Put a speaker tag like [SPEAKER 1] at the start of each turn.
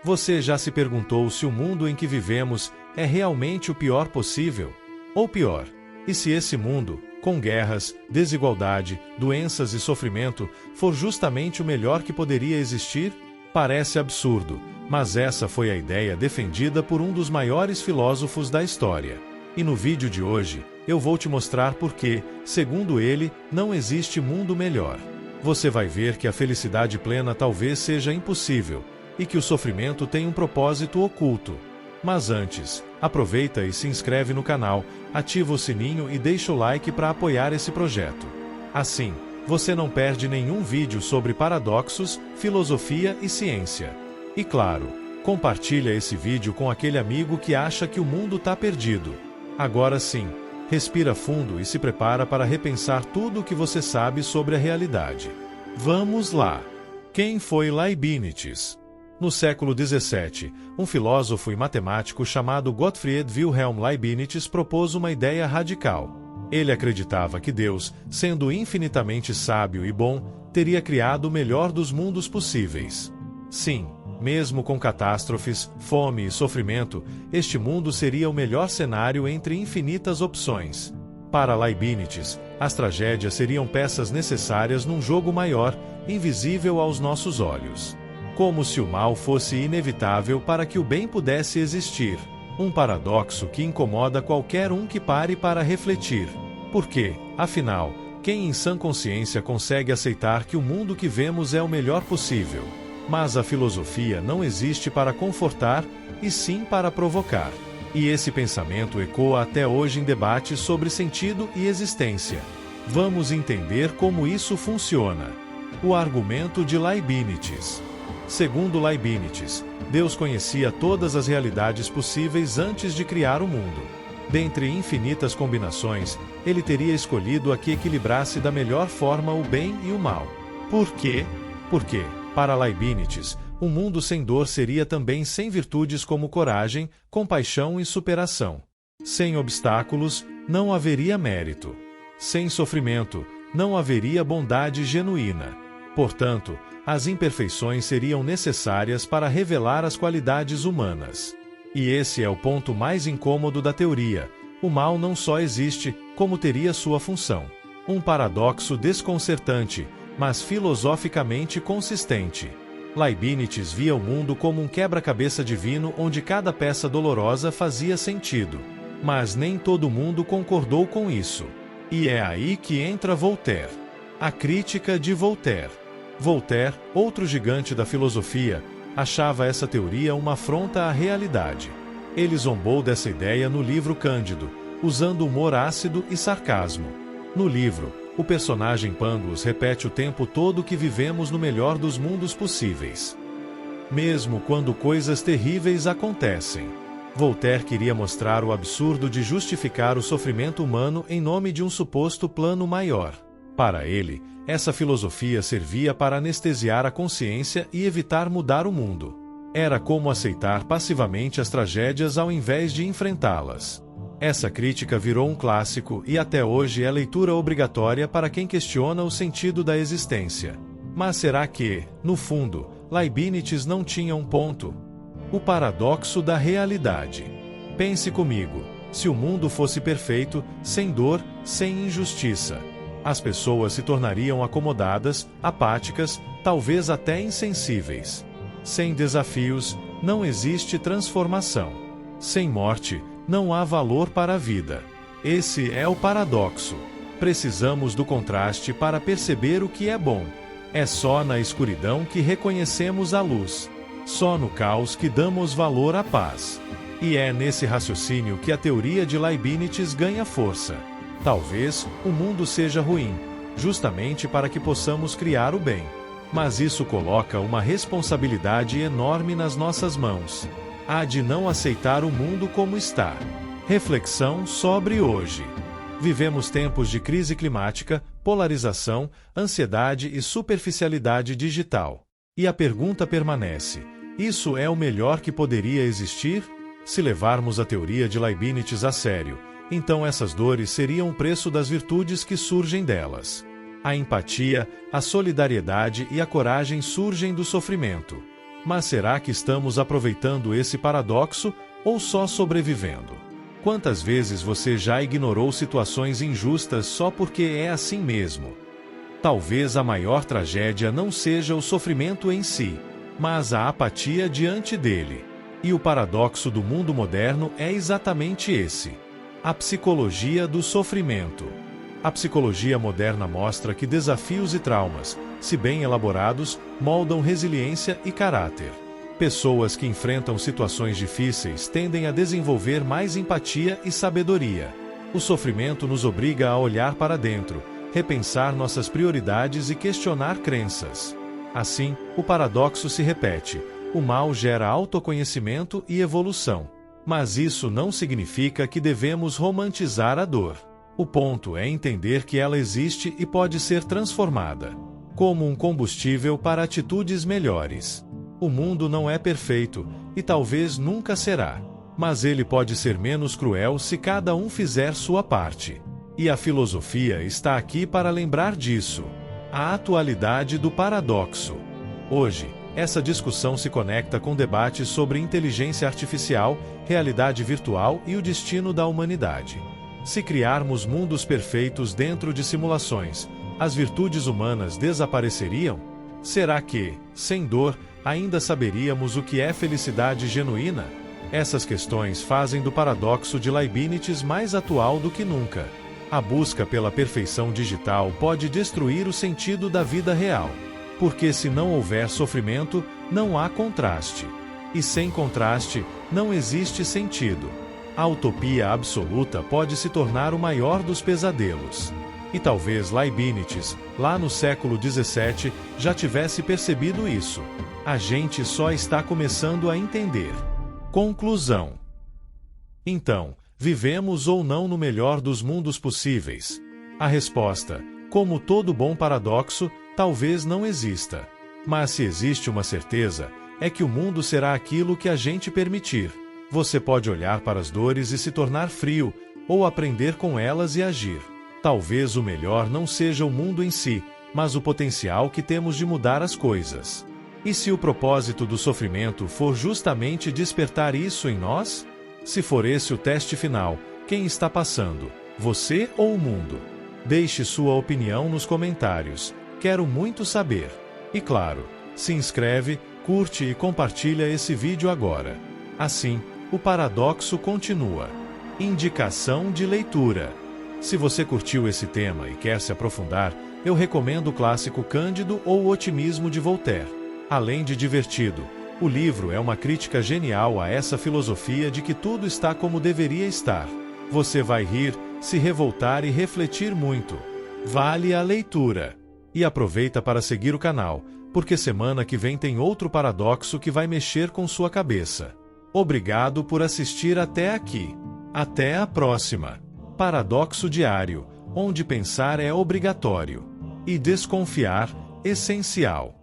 [SPEAKER 1] Você já se perguntou se o mundo em que vivemos é realmente o pior possível? Ou pior, e se esse mundo, com guerras, desigualdade, doenças e sofrimento, for justamente o melhor que poderia existir? Parece absurdo, mas essa foi a ideia defendida por um dos maiores filósofos da história. E no vídeo de hoje, eu vou te mostrar por que, segundo ele, não existe mundo melhor. Você vai ver que a felicidade plena talvez seja impossível, e que o sofrimento tem um propósito oculto. Mas antes, aproveita e se inscreve no canal, ativa o sininho e deixa o like para apoiar esse projeto. Assim, você não perde nenhum vídeo sobre paradoxos, filosofia e ciência. E claro, compartilha esse vídeo com aquele amigo que acha que o mundo está perdido. Agora sim, respira fundo e se prepara para repensar tudo o que você sabe sobre a realidade. Vamos lá! Quem foi Leibniz? No século XVII, um filósofo e matemático chamado Gottfried Wilhelm Leibniz propôs uma ideia radical. Ele acreditava que Deus, sendo infinitamente sábio e bom, teria criado o melhor dos mundos possíveis. Sim, mesmo com catástrofes, fome e sofrimento, este mundo seria o melhor cenário entre infinitas opções. Para Leibniz, as tragédias seriam peças necessárias num jogo maior, invisível aos nossos olhos. Como se o mal fosse inevitável para que o bem pudesse existir. Um paradoxo que incomoda qualquer um que pare para refletir. Porque, afinal, quem em sã consciência consegue aceitar que o mundo que vemos é o melhor possível? Mas a filosofia não existe para confortar, e sim para provocar. E esse pensamento ecoa até hoje em debates sobre sentido e existência. Vamos entender como isso funciona. O argumento de Leibniz. Segundo Leibniz, Deus conhecia todas as realidades possíveis antes de criar o mundo. Dentre infinitas combinações, ele teria escolhido a que equilibrasse da melhor forma o bem e o mal. Por quê? Porque, para Leibniz, um mundo sem dor seria também sem virtudes como coragem, compaixão e superação. Sem obstáculos, não haveria mérito. Sem sofrimento, não haveria bondade genuína. Portanto, as imperfeições seriam necessárias para revelar as qualidades humanas. E esse é o ponto mais incômodo da teoria. O mal não só existe, como teria sua função. Um paradoxo desconcertante, mas filosoficamente consistente. Leibniz via o mundo como um quebra-cabeça divino onde cada peça dolorosa fazia sentido. Mas nem todo mundo concordou com isso. E é aí que entra Voltaire. A crítica de Voltaire. Voltaire, outro gigante da filosofia, achava essa teoria uma afronta à realidade. Ele zombou dessa ideia no livro Cândido, usando humor ácido e sarcasmo. No livro, o personagem Pangloss repete o tempo todo que vivemos no melhor dos mundos possíveis. Mesmo quando coisas terríveis acontecem. Voltaire queria mostrar o absurdo de justificar o sofrimento humano em nome de um suposto plano maior. Para ele, essa filosofia servia para anestesiar a consciência e evitar mudar o mundo. Era como aceitar passivamente as tragédias ao invés de enfrentá-las. Essa crítica virou um clássico e até hoje é leitura obrigatória para quem questiona o sentido da existência. Mas será que, no fundo, Leibniz não tinha um ponto? O paradoxo da realidade. Pense comigo, se o mundo fosse perfeito, sem dor, sem injustiça, as pessoas se tornariam acomodadas, apáticas, talvez até insensíveis. Sem desafios, não existe transformação. Sem morte, não há valor para a vida. Esse é o paradoxo. Precisamos do contraste para perceber o que é bom. É só na escuridão que reconhecemos a luz. Só no caos que damos valor à paz. E é nesse raciocínio que a teoria de Leibniz ganha força. Talvez o mundo seja ruim, justamente para que possamos criar o bem. Mas isso coloca uma responsabilidade enorme nas nossas mãos. Há de não aceitar o mundo como está. Reflexão sobre hoje. Vivemos tempos de crise climática, polarização, ansiedade e superficialidade digital. E a pergunta permanece: isso é o melhor que poderia existir? Se levarmos a teoria de Leibniz a sério, então essas dores seriam o preço das virtudes que surgem delas. A empatia, a solidariedade e a coragem surgem do sofrimento. Mas será que estamos aproveitando esse paradoxo ou só sobrevivendo? Quantas vezes você já ignorou situações injustas só porque é assim mesmo? Talvez a maior tragédia não seja o sofrimento em si, mas a apatia diante dele. E o paradoxo do mundo moderno é exatamente esse: a psicologia do sofrimento. A psicologia moderna mostra que desafios e traumas, se bem elaborados, moldam resiliência e caráter. Pessoas que enfrentam situações difíceis tendem a desenvolver mais empatia e sabedoria. O sofrimento nos obriga a olhar para dentro, repensar nossas prioridades e questionar crenças. Assim, o paradoxo se repete: o mal gera autoconhecimento e evolução. Mas isso não significa que devemos romantizar a dor. O ponto é entender que ela existe e pode ser transformada como um combustível para atitudes melhores. O mundo não é perfeito, e talvez nunca será, mas ele pode ser menos cruel se cada um fizer sua parte. E a filosofia está aqui para lembrar disso. A atualidade do paradoxo. Hoje, essa discussão se conecta com debates sobre inteligência artificial, realidade virtual e o destino da humanidade. Se criarmos mundos perfeitos dentro de simulações, as virtudes humanas desapareceriam? Será que, sem dor, ainda saberíamos o que é felicidade genuína? Essas questões fazem do paradoxo de Leibniz mais atual do que nunca. A busca pela perfeição digital pode destruir o sentido da vida real. Porque se não houver sofrimento, não há contraste. E sem contraste, não existe sentido. A utopia absoluta pode se tornar o maior dos pesadelos. E talvez Leibniz, lá no século XVII, já tivesse percebido isso. A gente só está começando a entender. Conclusão. Então, vivemos ou não no melhor dos mundos possíveis? A resposta, como todo bom paradoxo, talvez não exista. Mas se existe uma certeza, é que o mundo será aquilo que a gente permitir. Você pode olhar para as dores e se tornar frio, ou aprender com elas e agir. Talvez o melhor não seja o mundo em si, mas o potencial que temos de mudar as coisas. E se o propósito do sofrimento for justamente despertar isso em nós? Se for esse o teste final, quem está passando, você ou o mundo? Deixe sua opinião nos comentários. Quero muito saber. E claro, se inscreve, curte e compartilha esse vídeo agora. Assim, o paradoxo continua. Indicação de leitura. Se você curtiu esse tema e quer se aprofundar, eu recomendo o clássico Cândido ou O Otimismo de Voltaire. Além de divertido, o livro é uma crítica genial a essa filosofia de que tudo está como deveria estar. Você vai rir, se revoltar e refletir muito. Vale a leitura. E aproveita para seguir o canal, porque semana que vem tem outro paradoxo que vai mexer com sua cabeça. Obrigado por assistir até aqui. Até a próxima. Paradoxo diário, onde pensar é obrigatório e desconfiar, essencial.